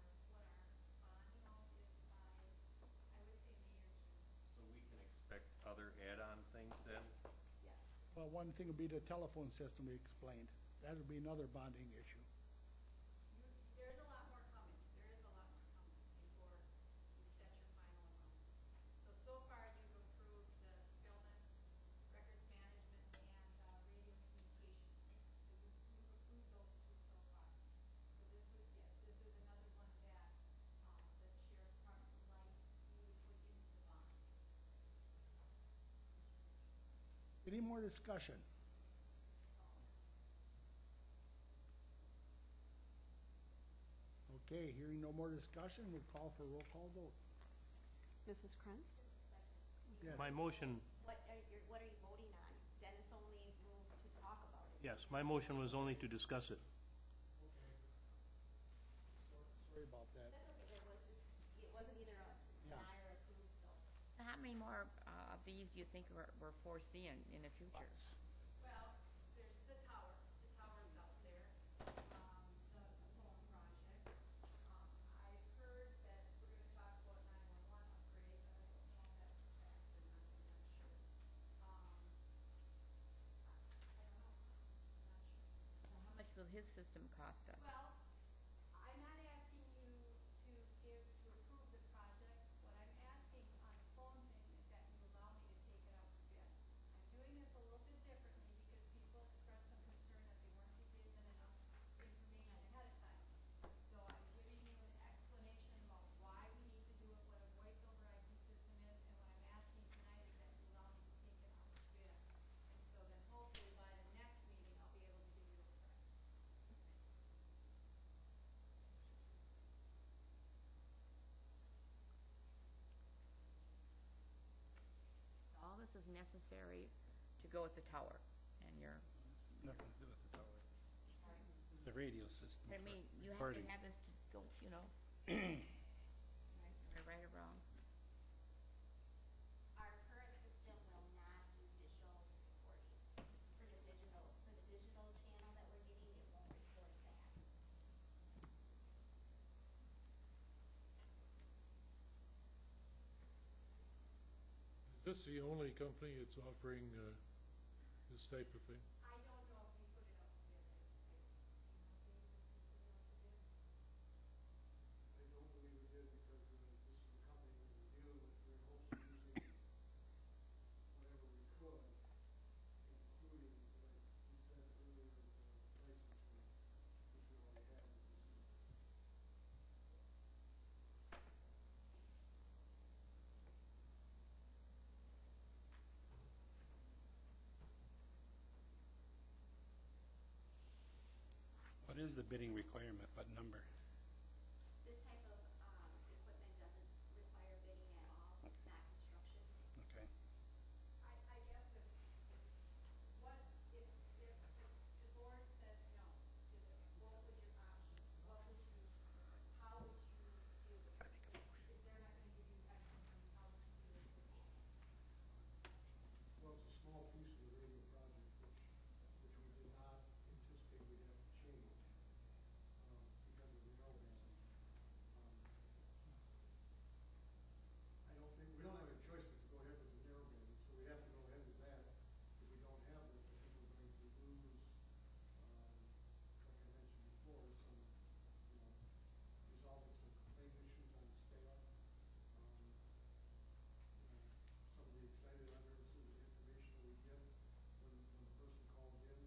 amount is by, I would say May or June. So we can expect other add-on things then? Yes. Well, one thing would be the telephone system we explained. That would be another bonding issue. There's a lot more coming, there is a lot more coming before you set your final amount. So far you've approved the Spillman records management and radio communication. So you've approved those two so far. So this would, yes, this is another one that the Sheriff's Department would like you to put into the bond. Any more discussion? Okay, hearing no more discussion, we'll call for a roll call vote. Mrs. Krantz? Yes. My motion, What are you voting on? Dennis only moved to talk about it. yes, my motion was only to discuss it. Sorry about that. That's okay, it wasn't either a deny or approve, so. How many more of these do you think we're foreseeing in the future? Well, there's the tower's out there, the phone project. I've heard that we're gonna talk about 911 upgrade, but I don't know if that's a fact or not, I'm not sure. I don't know, I'm not sure. So how much will his system cost us? Well, I'm not asking you to approve the project. What I'm asking on the phone thing is that you allow me to take it out to bid. I'm doing this a little bit differently because people expressed some concern that they weren't given enough information ahead of time. So I'm giving you an explanation about why we need to do it, what a voice over IP system is, and what I'm asking tonight is that you allow me to take it out to bid. And so then hopefully by the next meeting, I'll be able to give you a price. So all this is necessary to go with the tower, and you're, Nothing to do with the tower. The radio system. I mean, you have to recording. have this to go, right or wrong. Our current system will not do digital recording. For the digital channel that we're getting, it won't record that. Is this the only company that's offering this type of thing? I don't know if we put it out to bid. I don't believe we did because this is the company we were dealing with. We were also using whatever we could, including, like we said earlier, the license fee, which we already had. is the bidding requirement? What number? This type of, equipment doesn't require bidding at all. It's not construction. Okay. I guess if the board said no to this, what would your option, how would you deal with this? If they're not gonna give you extra money, how would you deal with it? Well, it's a small piece of the radio project, which we did not anticipate we'd have to change, because of the narrowband. I don't think, we don't have a choice but to go ahead with the narrowband, so we have to go ahead with that. If we don't have this, I think we're going to lose, like I mentioned before, some, resolving some complaint issues on the staff. Some of the excited utterances and information that we get when the person calls in,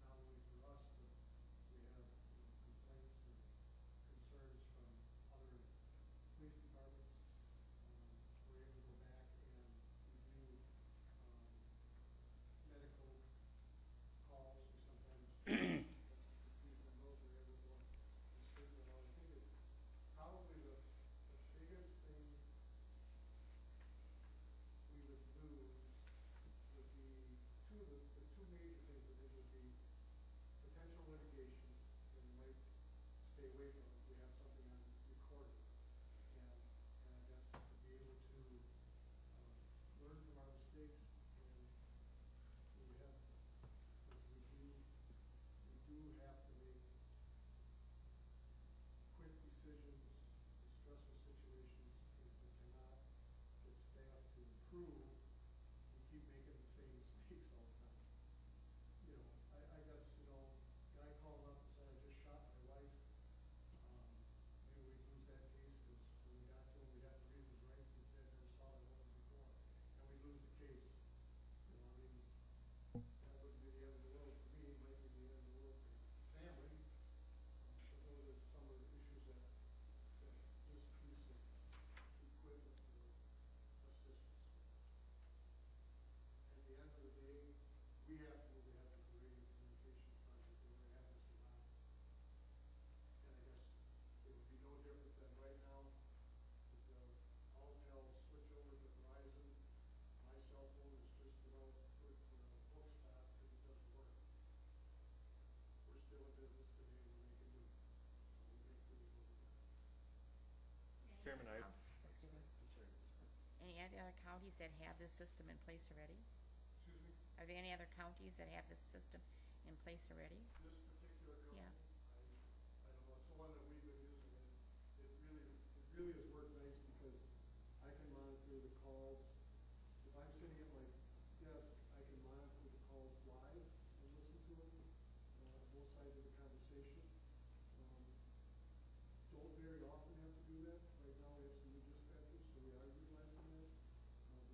not only for us, but we have complaints and concerns from other police departments. We're able to go back and review medical calls. We sometimes these those we're able to straighten it out. I think it's probably the biggest thing we would lose would be the two major things that it would be potential litigation, and we might stay away from it. We have something on recording, and I guess to be able to learn from our mistakes, and we have, because we do have to make quick decisions in stressful situations. If we cannot get staff to improve, we keep making the same mistakes all the time. I guess, guy called up and said, I just shot my wife. Maybe we'd lose that case, because when we got to him, we'd have to read his rights and say, I never saw that woman before. And we'd lose the case. That wouldn't be the end of the world for me, it might be the end of the world for your family. But those are some of the issues that this piece of equipment will assist us with. At the end of the day, we have to move ahead with the radio communications project, whether we have this or not. And I guess it would be no different than right now, with the Alltel switch over to Verizon. My cell phone is just about good for a book stop because it doesn't work. We're still in business today, we're making do. So we make do with what we got. Chairman, I, Any other counties that have this system in place already? Excuse me? Are there any other counties that have this system in place already? This particular company, Yeah. I don't know, it's the one that we've been using, and it really has worked nice because I can monitor the calls. If I'm sitting at my desk, I can monitor the calls live and listen to them, both sides of the conversation. Don't very often have to do that. Right now, we have some new dispatchers, so we are utilizing that.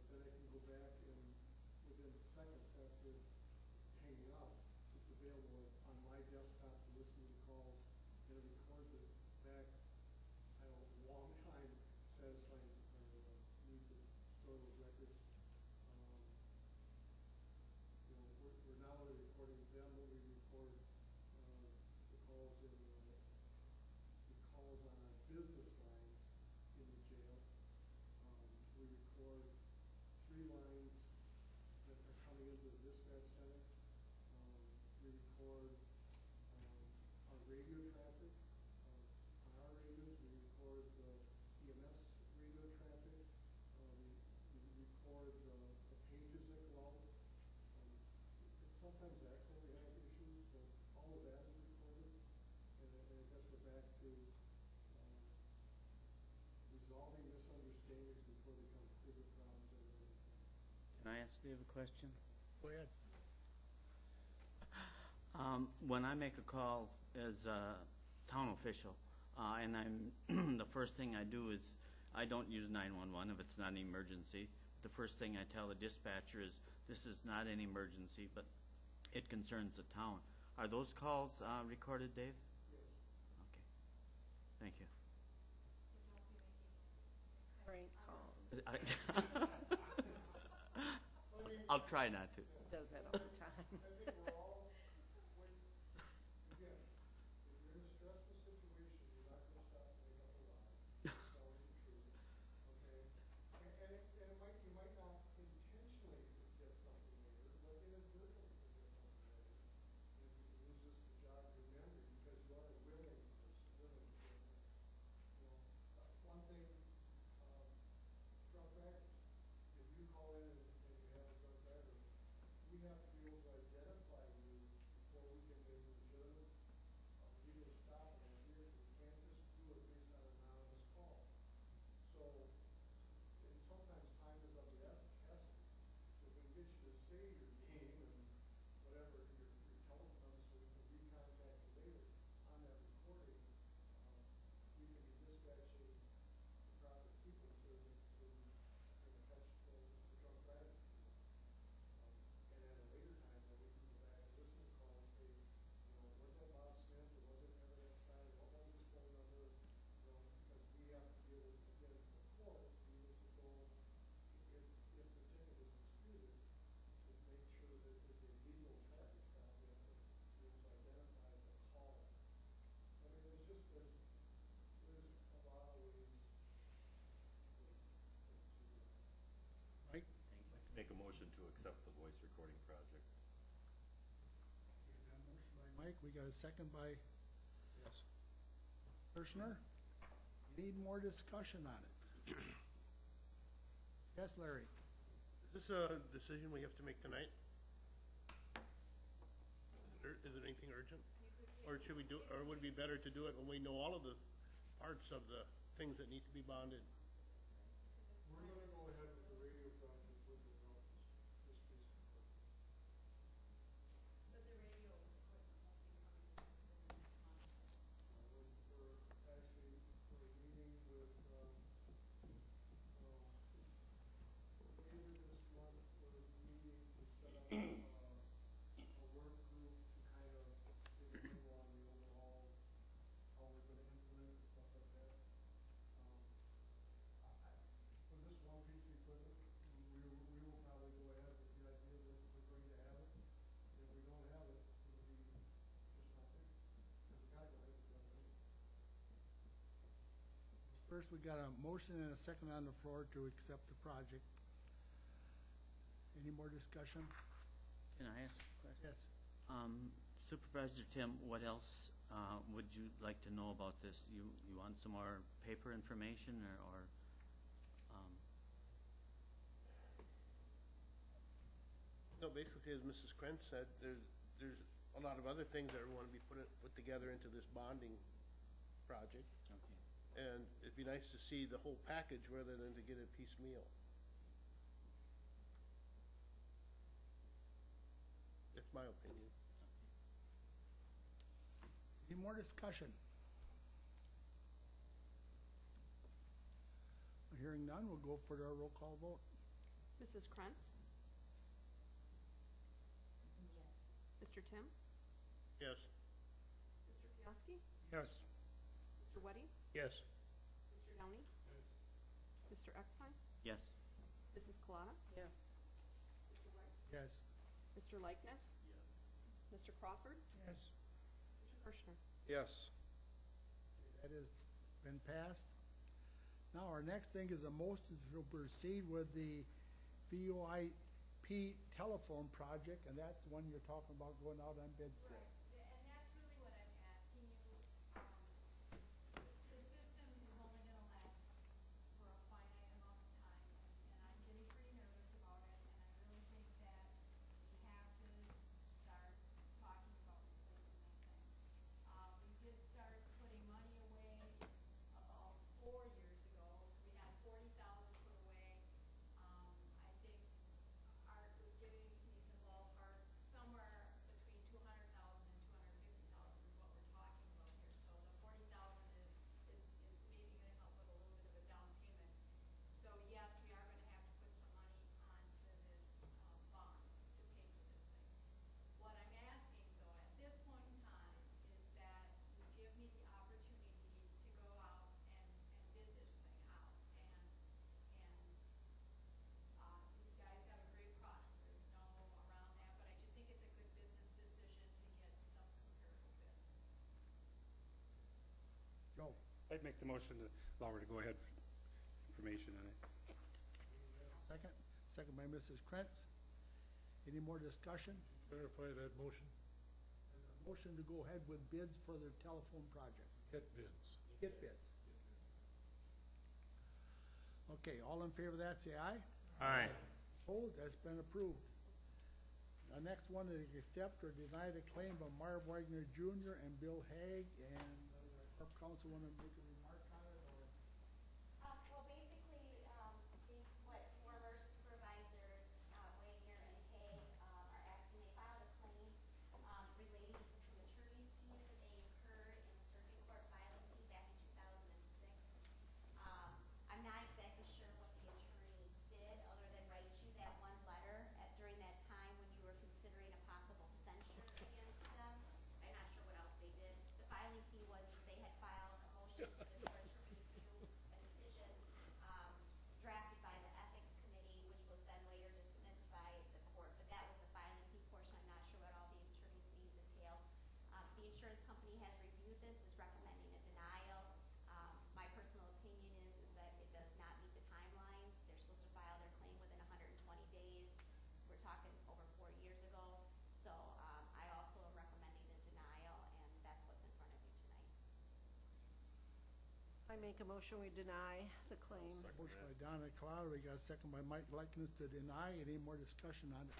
But then I can go back and within seconds after hanging up, it's available on my desktop to listen to the calls, and it records it back, I don't know, a long time, satisfying our need to store those records. We're not only recording them, but we record the calls on our business lines in the jail. We record 3 lines that are coming into the dispatch center. We record our radio traffic on our radios. We record the EMS radio traffic. We record the pages that go out. Sometimes that's when we have issues, so all of that is recorded. And I guess we're back to resolving misunderstandings before they become bigger problems than anything. Can I ask Dave a question? Go ahead. When I make a call as a town official, and the first thing I do is, I don't use 911 if it's not an emergency. The first thing I tell the dispatcher is, this is not an emergency, but it concerns the town. Are those calls recorded, Dave? Yes. Okay. Thank you. Prank calls. I'll try not to. Does that all the time. I think we're all, when say your name and whatever, your telephone number, so we can recontact you later on that recording. We can be dispatching the proper people to catch the drunk driving people. And at a later time, then we can go back and listen to the call and say, was that Bob Smith or was it Mary X. Stein? What was his phone number? Because we have to be able to get it to the court, we need to go, if the ticket is disputed, to make sure that it's a legal traffic stop and to be able to identify the caller. I mean, there's a lot of ways to Mike? Make a motion to accept the voice recording project. Motion by Mike, we got a second by Kirschner. Need more discussion on it. Yes, Larry? Is this a decision we have to make tonight? Is it anything urgent? Or should we do, or would it be better to do it when we know all of the parts of the things that need to be bonded? We're gonna go ahead with the radio project with the this piece of equipment. But the radio equipment won't be coming within the next month. We're actually, we're meeting with, later this month, we're meeting to set up, a work group to kind of get a handle on the overall, how we're gonna implement and stuff like that. For this one piece of equipment, we will probably go ahead with the idea that we're going to have it. If we don't have it, it'll be just not there. Because we gotta go ahead with it anyway. First, we got a motion and a second on the floor to accept the project. Any more discussion? Can I ask a question? Yes. Supervisor Tim, what else would you like to know about this? You want some more paper information or No, basically, as Mrs. Krentz said, there's a lot of other things that want to be put together into this bonding project. Okay. And it'd be nice to see the whole package rather than to get it piecemeal. That's my opinion. Any more discussion? Hearing none, we'll go for the roll call vote. Mrs. Krentz? Mr. Tim? Yes. Mr. Piaski? Yes. Mr. Weddy? Yes. Mr. Downey? Mr. Eckstein? yes? Mrs. Colada? Yes. Mr. Weiss? Yes. Mr. Likeness? Mr. Crawford? Yes. Mr. Kirschner? Yes. That has been passed. Now, our next thing is a motion to proceed with the VoIP telephone project, and that's the one you're talking about going out on bids for. Right, and that's really what I'm asking you. The system is only gonna last for a finite amount of time, and I'm getting pretty nervous about it, and I really think that we have to start talking about replacing this thing. We did start putting money away about 4 years ago, so we had 40,000 put away. I think Art was giving me some ballpark, somewhere between 200,000 and 250,000 is what we're talking about here. So the 40,000 is maybe gonna help with a little bit of a down payment. So yes, we are gonna have to put some money onto this, bond to pay for this thing. What I'm asking though, at this point in time, is that you give me the opportunity to go out and bid this thing out. These guys have a great product, there's no around that, but I just think it's a good business decision to get some comparable bids. Joe? I'd make the motion to allow her to go ahead for information on it. Second? Second by Mrs. Krentz. Any more discussion? Clarify that motion. Motion to go ahead with bids for the telephone project. Get bids. Get bids. Okay, all in favor of that, say aye. Aye. Opposed, that's been approved. The next one is accept or deny the claim of Marv Wagner Jr. and Bill Haig, and our council want to make a remark on it, or? Well, basically, what former supervisors, Wagner and Haig, talking over 4 years ago. So, I also am recommending a denial, and that's what's in front of you tonight. I make a motion, we deny the claim. Motion by Donna Colada, we got a second by Mike Likeness to deny. Any more discussion on it?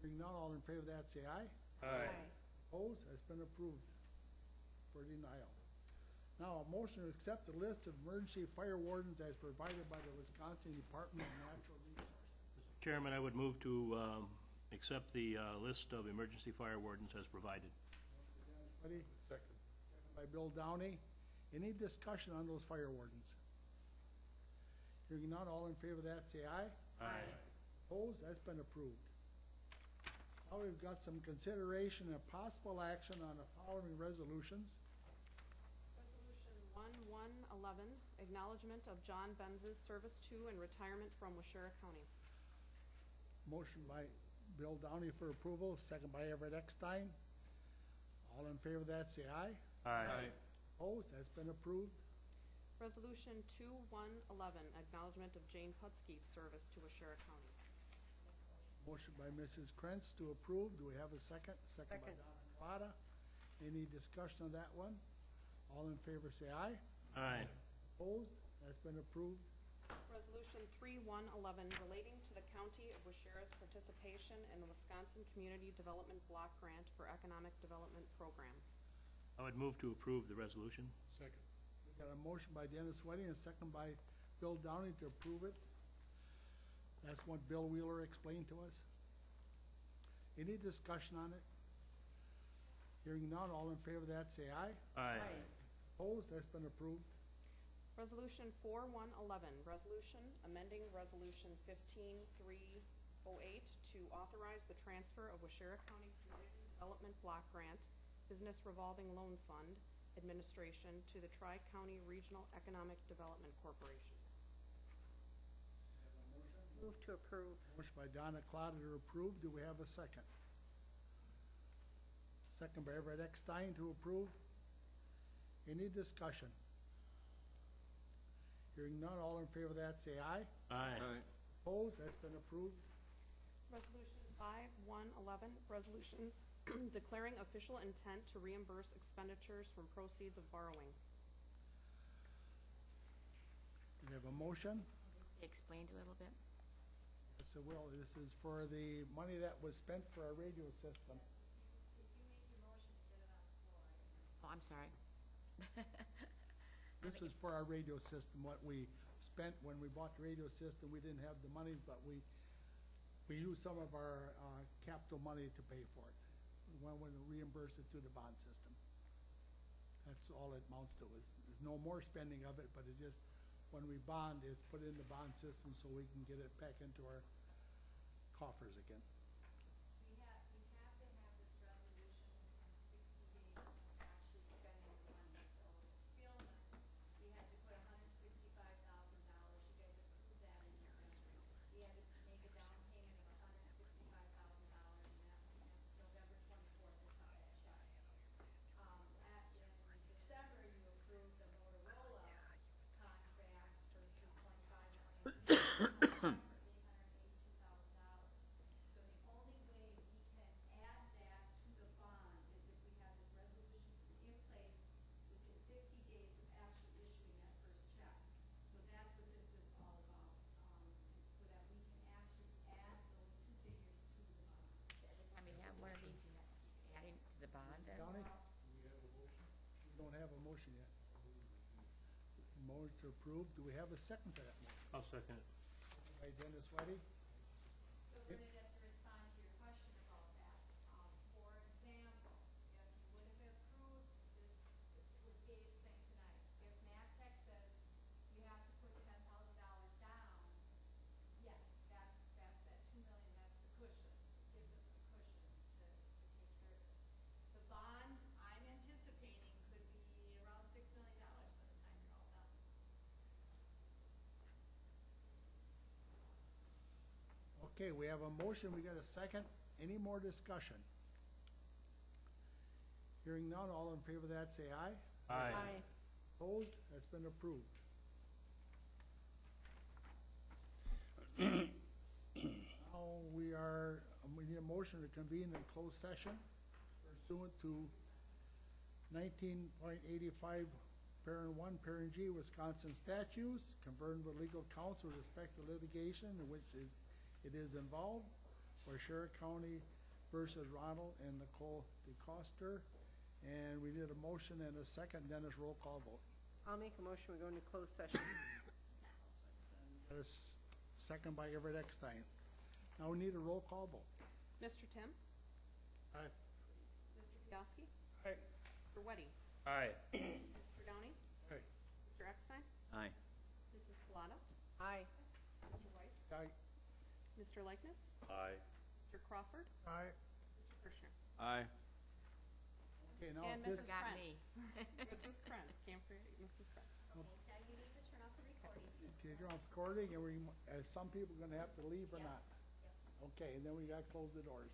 Hearing none, all in favor of that, say aye. Aye. Opposed? That's been approved for denial. Now, a motion to accept the list of emergency fire wardens as provided by the Wisconsin Department of Natural Resources. Chairman, I would move to accept the list of emergency fire wardens as provided. Ready? Second. Second by Bill Downey. Any discussion on those fire wardens? Hearing none, all in favor of that, say aye. Aye. Opposed? That's been approved. Now we've got some consideration and possible action on the following resolutions. Resolution 1111, acknowledgement of John Benz's service to and retirement from Waushara County. Motion by Bill Downey for approval, second by Everett Eckstein. All in favor of that, say aye. Aye. Opposed? That's been approved. Resolution 2111, acknowledgement of Jane Putsky's service to Waushara County. Motion by Mrs. Krentz to approve. Do we have a second? Second by Second. Donna Colada. Any discussion on that one? All in favor, say aye. Aye. Opposed? That's been approved. Resolution 3111, relating to the County of Waushara's participation in the Wisconsin Community Development Block Grant for Economic Development Program. I would move to approve the resolution. Second. We got a motion by Dennis Weddy and a second by Bill Downey to approve it. That's what Bill Wheeler explained to us. Any discussion on it? Hearing none, all in favor of that, say aye. Aye. Opposed? That's been approved. Resolution 4111, resolution amending Resolution 15308 to authorize the transfer of Waushara County Community Development Block Grant Business Revolving Loan Fund Administration to the Tri-County Regional Economic Development Corporation. Move to approve. Motion by Donna Colada to approve. Do we have a second? Second by Everett Eckstein to approve. Any discussion? Hearing none, all in favor of that, say aye. Aye. Opposed? That's been approved. Resolution 5111, resolution declaring official intent to reimburse expenditures from proceeds of borrowing. We have a motion. Explained a little bit. Yes, it will. This is for the money that was spent for our radio system. Oh, I'm sorry. This is for our radio system, what we spent when we bought the radio system. We didn't have the money, but we used some of our capital money to pay for it. We went and reimbursed it through the bond system. That's all it amounts to. There's no more spending of it, but it just, when we bond, it's put in the bond system so we can get it back into our coffers again. We have to have this resolution within 60 days of actually spending the money. So Spielman, we had to put $165,000. You guys approved that in your estimate. We had to make a down payment of $165,000, and that November 24th we cut that check. In December, you approved the Motorola contract for $3.5 million. Have a motion yet. Motion to approve. Do we have a second to that motion? I'll second it. By Dennis Weddy. So Bernadette, to respond to your question about that, for example, if you would have approved this with Dave's thing tonight, if MATTEC says you have to put $10,000 down, yes, that's that $2 million, that's the cushion. It gives us the cushion to take care of this. The bond, I'm anticipating, could be around $6 million by the time you're all done. Okay, we have a motion. We got a second. Any more discussion? Hearing none, all in favor of that say aye. Aye. Opposed? That's been approved. Now we are need a motion to convene in closed session pursuant to 19.85, parent 1, parent G, Wisconsin statutes, conferring with legal counsel with respect to litigation in which it is involved, for Sheriff County versus Ronald and Nicole DeCoster. And we need a motion and a second. Dennis, roll call vote. I'll make a motion, we go into closed session. Got a second by Everett Eckstein. Now we need a roll call vote. Mr. Tim? Aye. Mr. Piowski? Aye. Mr. Weddy? Aye. Mr. Downing? Aye. Mr. Eckstein? Aye. Mrs. Palata? Aye. Mr. Weiss? Aye. Mr. Likeness? Aye. Mr. Crawford? Aye. Mr. Kirschner? Aye. Okay, now And this, Mrs. Got Krantz. me. Mrs. Krantz, can't forget Mrs. Krantz. Now you need to turn off the recording. take her off recording, and some people are gonna have to leave or Yeah. not. Yes. Okay, and then we gotta close the doors.